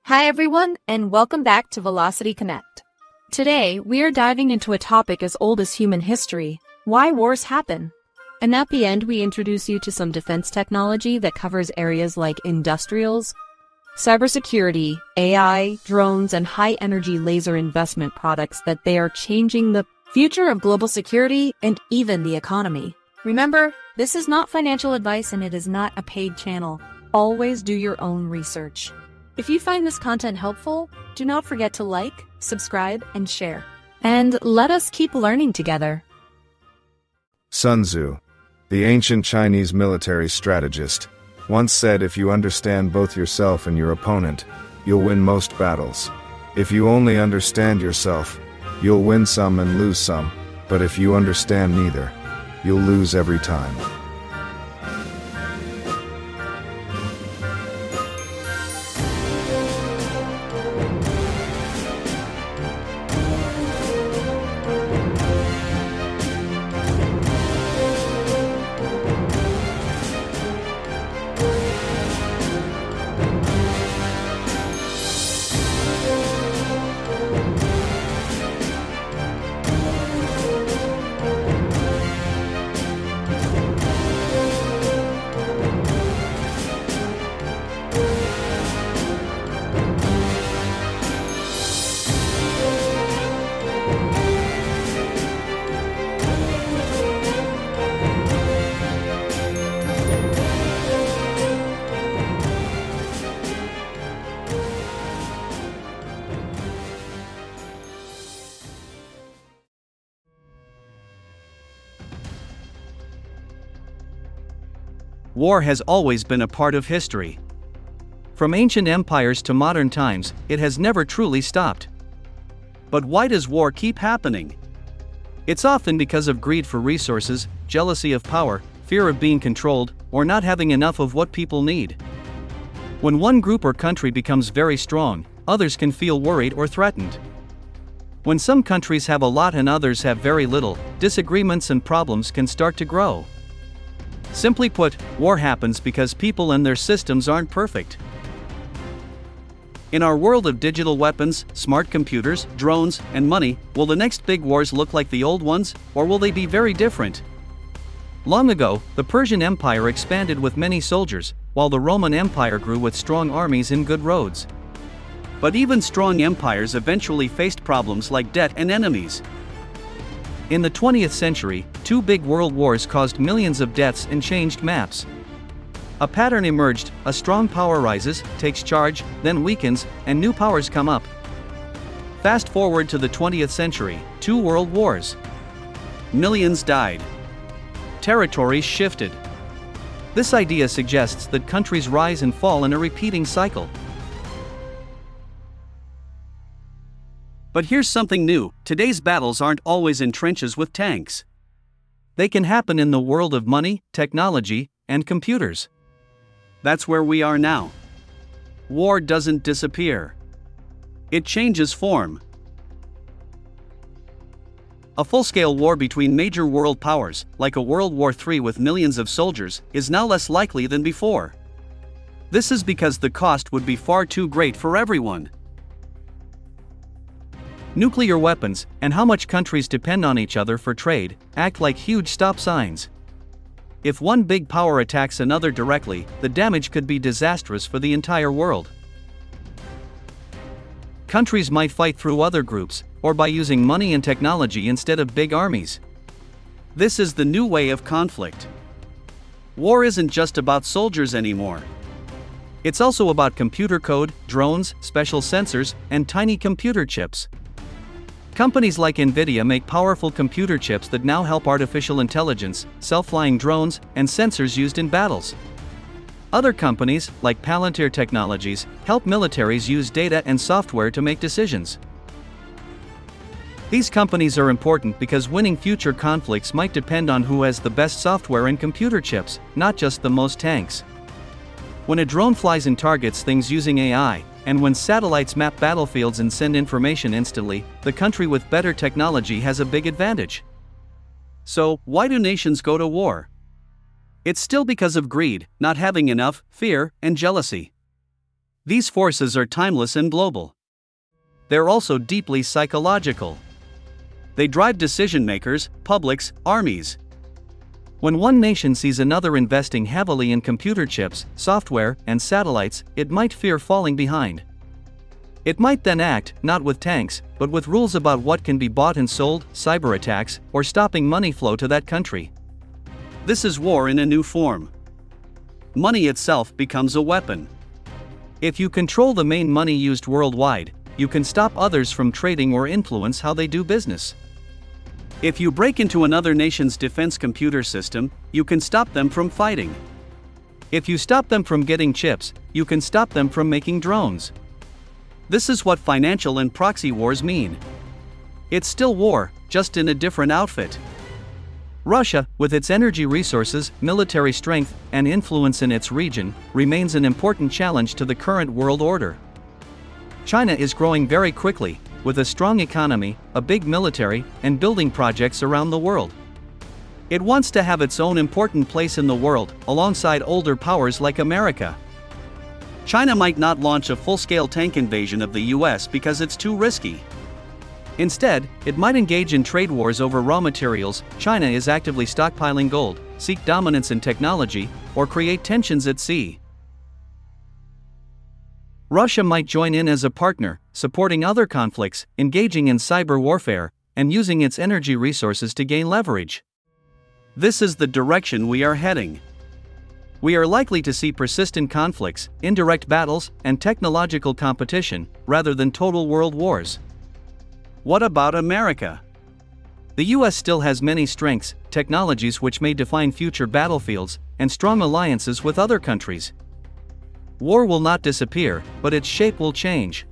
Hi everyone, and welcome back to Velocity Connect. Today, we are diving into a topic as old as human history: why wars happen. And at the end, we introduce you to some defense technology that covers areas like industrials, cybersecurity, AI, drones, and high-energy laser investment products that they are changing the future of global security and even the economy. Remember, this is not financial advice and it is not a paid channel. Always do your own research. If you find this content helpful, do not forget to like, subscribe, and share. And let us keep learning together. Sun Tzu, the ancient Chinese military strategist, once said, if you understand both yourself and your opponent, you'll win most battles. If you only understand yourself, you'll win some and lose some, but if you understand neither, you'll lose every time. War has always been a part of history. From ancient empires to modern times, it has never truly stopped. But why does war keep happening? It's often because of greed for resources, jealousy of power, fear of being controlled, or not having enough of what people need. When one group or country becomes very strong, others can feel worried or threatened. When some countries have a lot and others have very little, disagreements and problems can start to grow. Simply put, war happens because people and their systems aren't perfect. In our world of digital weapons, smart computers, drones, and money, will the next big wars look like the old ones, or will they be very different? Long ago, the Persian Empire expanded with many soldiers, while the Roman Empire grew with strong armies and good roads. But even strong empires eventually faced problems like debt and enemies. In the 20th century, two big world wars caused millions of deaths and changed maps. A pattern emerged: a strong power rises, takes charge, then weakens, and new powers come up. Fast forward to the 20th century, two world wars. Millions died. Territories shifted. This idea suggests that countries rise and fall in a repeating cycle. But here's something new: today's battles aren't always in trenches with tanks. They can happen in the world of money, technology, and computers. That's where we are now. War doesn't disappear. It changes form. A full-scale war between major world powers, like a World War III with millions of soldiers, is now less likely than before. This is because the cost would be far too great for everyone. Nuclear weapons, and how much countries depend on each other for trade, act like huge stop signs. If one big power attacks another directly, the damage could be disastrous for the entire world. Countries might fight through other groups, or by using money and technology instead of big armies. This is the new way of conflict. War isn't just about soldiers anymore. It's also about computer code, drones, special sensors, and tiny computer chips. Companies like Nvidia make powerful computer chips that now help artificial intelligence, self-flying drones, and sensors used in battles. Other companies, like Palantir Technologies, help militaries use data and software to make decisions. These companies are important because winning future conflicts might depend on who has the best software and computer chips, not just the most tanks. When a drone flies and targets things using AI, and when satellites map battlefields and send information instantly, the country with better technology has a big advantage. So, why do nations go to war? It's still because of greed, not having enough, fear, and jealousy. These forces are timeless and global. They're also deeply psychological. They drive decision makers, publics, armies. When one nation sees another investing heavily in computer chips, software, and satellites, it might fear falling behind. It might then act, not with tanks, but with rules about what can be bought and sold, cyber attacks, or stopping money flow to that country. This is war in a new form. Money itself becomes a weapon. If you control the main money used worldwide, you can stop others from trading or influence how they do business. If you break into another nation's defense computer system, you can stop them from fighting. If you stop them from getting chips, you can stop them from making drones. This is what financial and proxy wars mean. It's still war, just in a different outfit. Russia, with its energy resources, military strength, and influence in its region, remains an important challenge to the current world order. China is growing very quickly, with a strong economy, a big military, and building projects around the world. It wants to have its own important place in the world, alongside older powers like America. China might not launch a full-scale tank invasion of the US because it's too risky. Instead, it might engage in trade wars over raw materials. China is actively stockpiling gold, seek dominance in technology, or create tensions at sea. Russia might join in as a partner, supporting other conflicts, engaging in cyber warfare, and using its energy resources to gain leverage. This is the direction we are heading. We are likely to see persistent conflicts, indirect battles, and technological competition, rather than total world wars. What about America? The US still has many strengths, technologies which may define future battlefields, and strong alliances with other countries. War will not disappear, but its shape will change.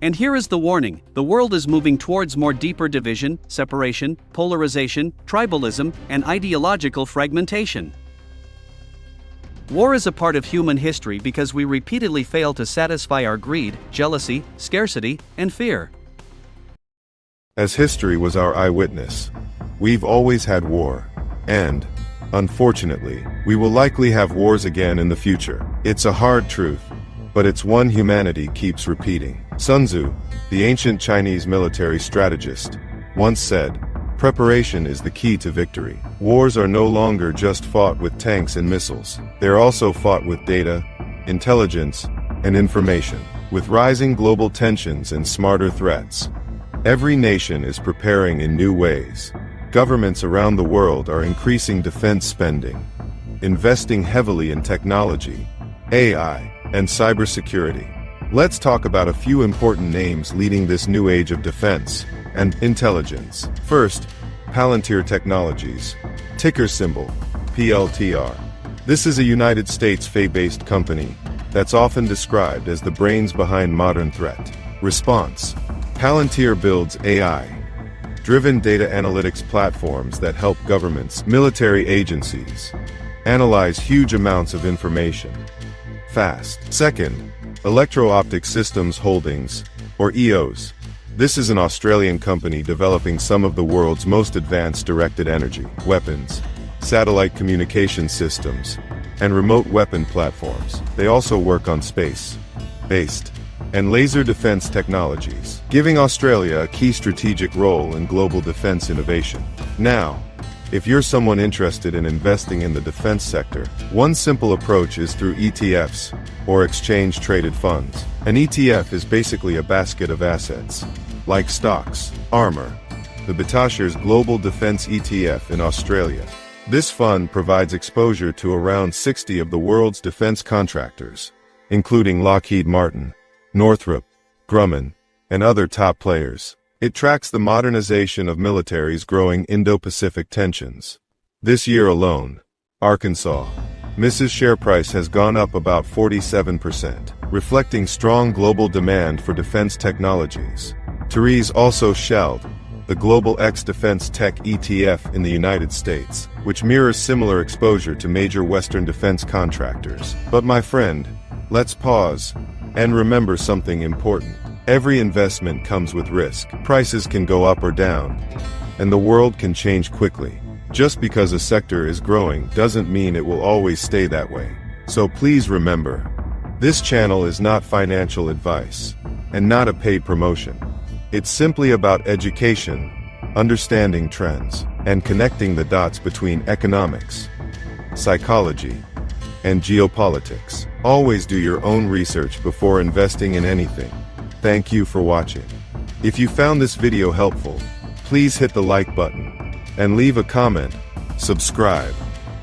And here is the warning: the world is moving towards more deeper division, separation, polarization, tribalism, and ideological fragmentation. War is a part of human history because we repeatedly fail to satisfy our greed, jealousy, scarcity, and fear. As history was our eyewitness, we've always had war, and, unfortunately, we will likely have wars again in the future. It's a hard truth, but it's one humanity keeps repeating. Sun Tzu, the ancient Chinese military strategist, once said, "Preparation is the key to victory." Wars are no longer just fought with tanks and missiles. They're also fought with data, intelligence, and information. With rising global tensions and smarter threats, every nation is preparing in new ways. Governments around the world are increasing defense spending, investing heavily in technology, AI, and cybersecurity. Let's talk about a few important names leading this new age of defense and intelligence. First, Palantir Technologies, ticker symbol PLTR. This is a United States Fay-based company that's often described as the brains behind modern threat response. Palantir builds AI-driven data analytics platforms that help governments, military agencies, analyze huge amounts of information fast. Second, Electro-Optic Systems Holdings, or EOS. This is an Australian company developing some of the world's most advanced directed energy weapons, satellite communication systems, and remote weapon platforms. They also work on space-based and laser defense technologies, giving Australia a key strategic role in global defense innovation. Now, if you're someone interested in investing in the defense sector, one simple approach is through ETFs, or exchange-traded funds. An ETF is basically a basket of assets, like stocks, armor. The Bitashares Global Defense ETF in Australia. This fund provides exposure to around 60 of the world's defense contractors, including Lockheed Martin, Northrop Grumman, and other top players. It tracks the modernization of militaries' growing Indo-Pacific tensions. This year alone, Arkansas Mrs. share price has gone up about 47%, reflecting strong global demand for defense technologies. Therese also shelled the Global X Defense Tech ETF in the United States, which mirrors similar exposure to major Western defense contractors. But my friend, let's pause and remember something important. Every investment comes with risk. Prices can go up or down, and the world can change quickly. Just because a sector is growing doesn't mean it will always stay that way. So please remember, This channel is not financial advice, and not a paid promotion. It's simply about education, understanding trends, and connecting the dots between economics, psychology, and geopolitics. Always do your own research before investing in anything. Thank you for watching. If you found this video helpful, please hit the like button and leave a comment, subscribe,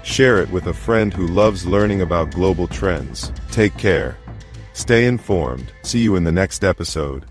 share it with a friend who loves learning about global trends. Take care. Stay informed. See you in the next episode.